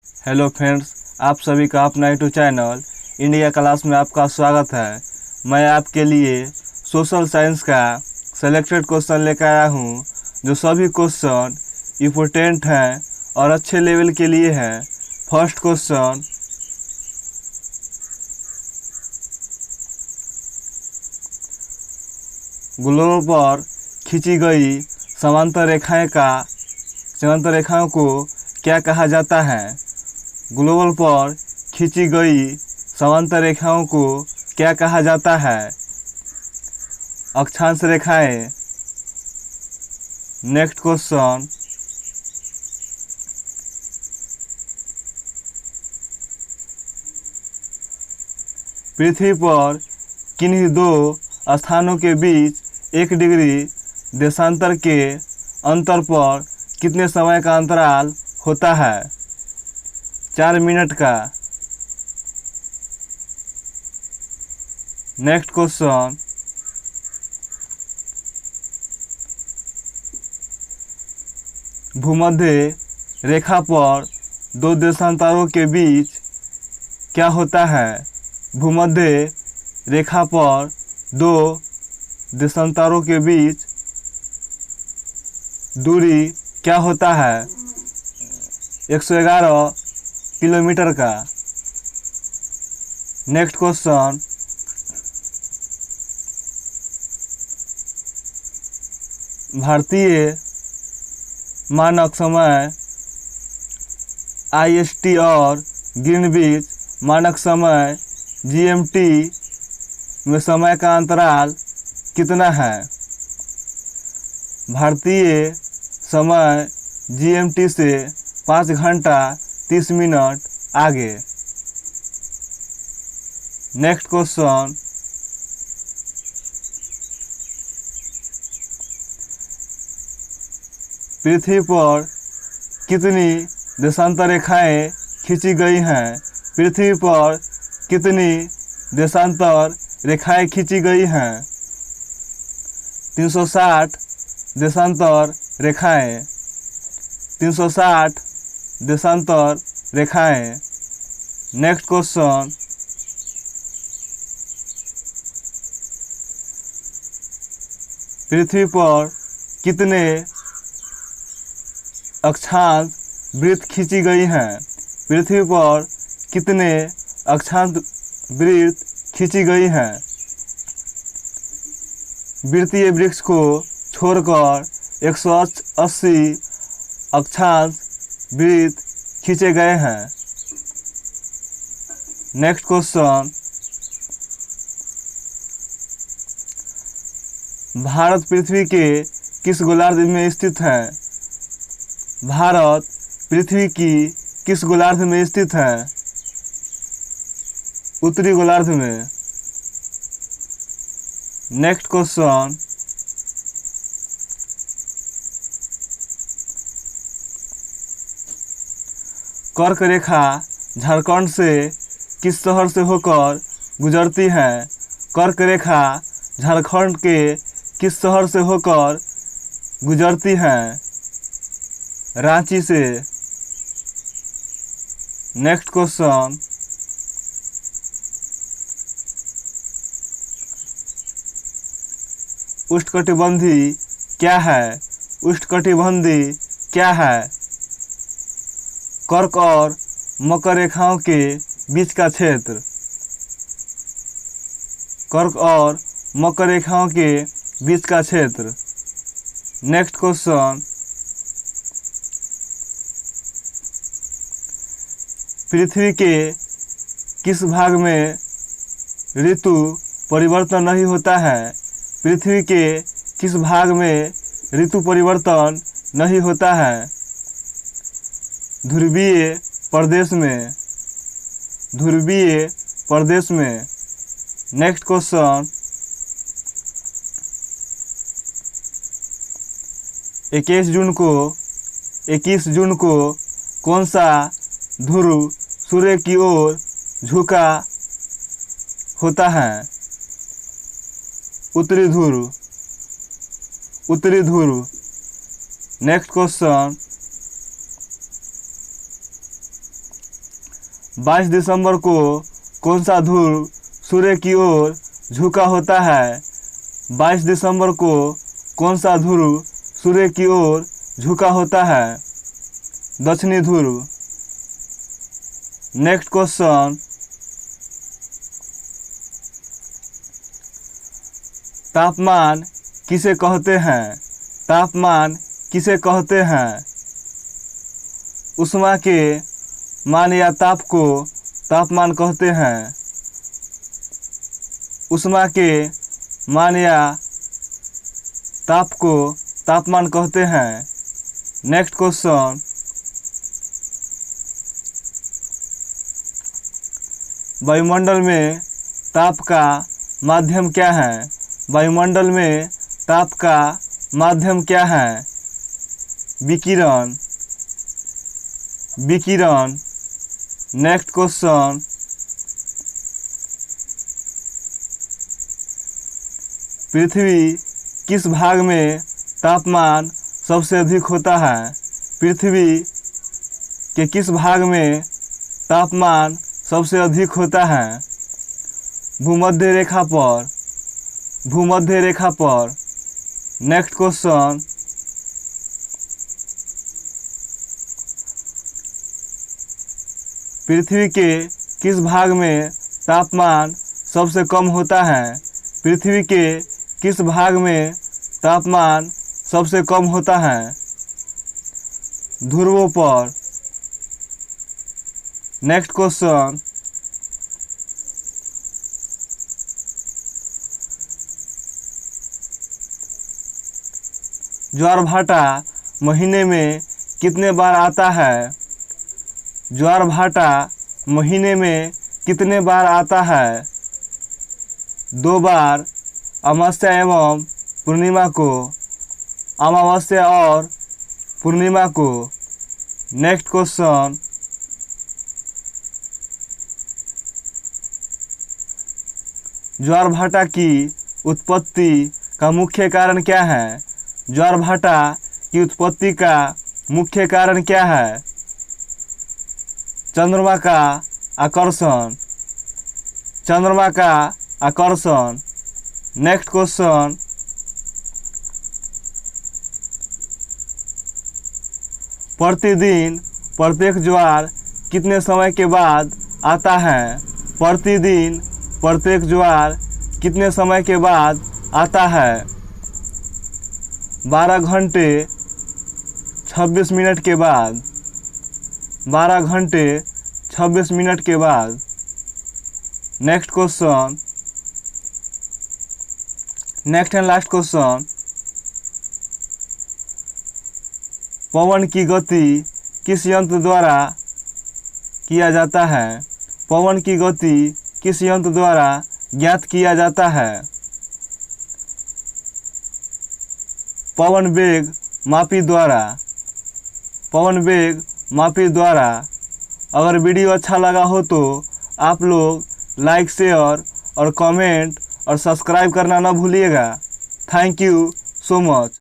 Hello friends, आप सभी का अपना यूट्यूब चैनल इंडिया क्लास में आपका स्वागत है। मैं आपके लिए सोशल साइंस का सेलेक्टेड क्वेश्चन लेकर आया हूँ, जो सभी क्वेश्चन इम्पोर्टेंट हैं और अच्छे लेवल के लिए हैं। फर्स्ट क्वेश्चन, ग्लोब पर खींची गई समांतर रेखाओं को क्या कहा जाता है? ग्लोब पर खींची गई समांतर रेखाओं को क्या कहा जाता है? अक्षांश रेखाएं। नेक्स्ट क्वेश्चन, पृथ्वी पर किन्हीं दो स्थानों के बीच 1 डिग्री देशांतर के अंतर पर कितने समय का अंतराल होता है? 4 मिनट का। नेक्स्ट क्वेश्चन, भूमध्य रेखा पर दो देशांतरों के बीच क्या होता है? भूमध्य रेखा पर दो देशांतरों के बीच दूरी क्या होता है? 111 किलोमीटर का। नेक्स्ट क्वेश्चन, भारतीय मानक समय IST और ग्रीनविच मानक समय GMT में समय का अंतराल कितना है? भारतीय समय GMT से 5 घंटा 30 मिनट आगे। नेक्स्ट क्वेश्चन, पृथ्वी पर कितनी देशांतर रेखाएं खींची गई हैं? पृथ्वी पर कितनी देशांतर रेखाएं खींची गई हैं? 360 देशांतर रेखाएं। 360 देशांतर रेखाएं। नेक्स्ट क्वेश्चन, पृथ्वी पर कितने अक्षांश वृत्त खींची गई हैं? पृथ्वी पर कितने अक्षांश वृत्त खींची गई हैं? वृत्तीय वृक्ष को छोड़कर 180 अक्षांश वृत्त खींचे गए हैं। नेक्स्ट क्वेश्चन, भारत पृथ्वी के किस गोलार्ध में स्थित है? भारत पृथ्वी की किस गोलार्ध में स्थित है? उत्तरी गोलार्ध में। नेक्स्ट क्वेश्चन, कर्क रेखा झारखंड से किस शहर से होकर गुजरती है? कर्क रेखा झारखंड के किस शहर से होकर गुजरती है? रांची से। नेक्स्ट क्वेश्चन, उष्णकटिबंधी क्या है? उष्णकटिबंधी क्या है? कर्क और मकर रेखाओं के बीच का क्षेत्र। कर्क और मकर रेखाओं के बीच का क्षेत्र। नेक्स्ट क्वेश्चन, पृथ्वी के किस भाग में ऋतु परिवर्तन नहीं होता है? पृथ्वी के किस भाग में ऋतु परिवर्तन नहीं होता है? ध्रुवीय प्रदेश में। ध्रुवीय प्रदेश में। नेक्स्ट क्वेश्चन, 21 जून को कौन सा ध्रुव सूर्य की ओर झुका होता है? उत्तरी ध्रुव। उत्तरी ध्रुव। नेक्स्ट क्वेश्चन, 22 दिसंबर को कौन सा ध्रुव सूर्य की ओर झुका होता है? 22 दिसंबर को कौन सा ध्रुव सूर्य की ओर झुका होता है? दक्षिणी ध्रुव। नेक्स्ट क्वेश्चन, तापमान किसे कहते हैं? तापमान किसे कहते हैं? ऊष्मा के मान या ताप को तापमान कहते हैं। ऊष्मा के मान या ताप को तापमान कहते हैं। नेक्स्ट क्वेश्चन, वायुमंडल में ताप का माध्यम क्या है? वायुमंडल में ताप का माध्यम क्या है? विकिरण। विकिरण। नेक्स्ट क्वेश्चन, पृथ्वी किस भाग में तापमान सबसे अधिक होता है? पृथ्वी के किस भाग में तापमान सबसे अधिक होता है? भूमध्य रेखा पर। भूमध्य रेखा पर। नेक्स्ट क्वेश्चन, पृथ्वी के किस भाग में तापमान सबसे कम होता है? पृथ्वी के किस भाग में तापमान सबसे कम होता है? ध्रुवों पर। नेक्स्ट क्वेश्चन, ज्वारभाटा महीने में कितने बार आता है? ज्वारभाटा महीने में कितने बार आता है? 2 बार, अमावस्या एवं पूर्णिमा को। अमावस्या और पूर्णिमा को। नेक्स्ट क्वेश्चन, ज्वारभाटा की उत्पत्ति का मुख्य कारण क्या है? ज्वारभाटा की उत्पत्ति का मुख्य कारण क्या है? चंद्रमा का आकर्षण। चंद्रमा का आकर्षण। नेक्स्ट क्वेश्चन, प्रतिदिन प्रत्येक ज्वार कितने समय के बाद आता है? प्रतिदिन प्रत्येक ज्वार कितने समय के बाद आता है? 12 घंटे 26 मिनट के बाद। 12 घंटे 26 मिनट के बाद। Next question, next and last question, पवन की गति किस यंत्र द्वारा किया जाता है? पवन की गति किस यंत्र द्वारा ज्ञात किया जाता है? पवन वेग मापी द्वारा। पवन वेग मापी द्वारा। अगर वीडियो अच्छा लगा हो तो आप लोग लाइक, शेयर और कमेंट और सब्सक्राइब करना ना भूलिएगा। Thank you so much.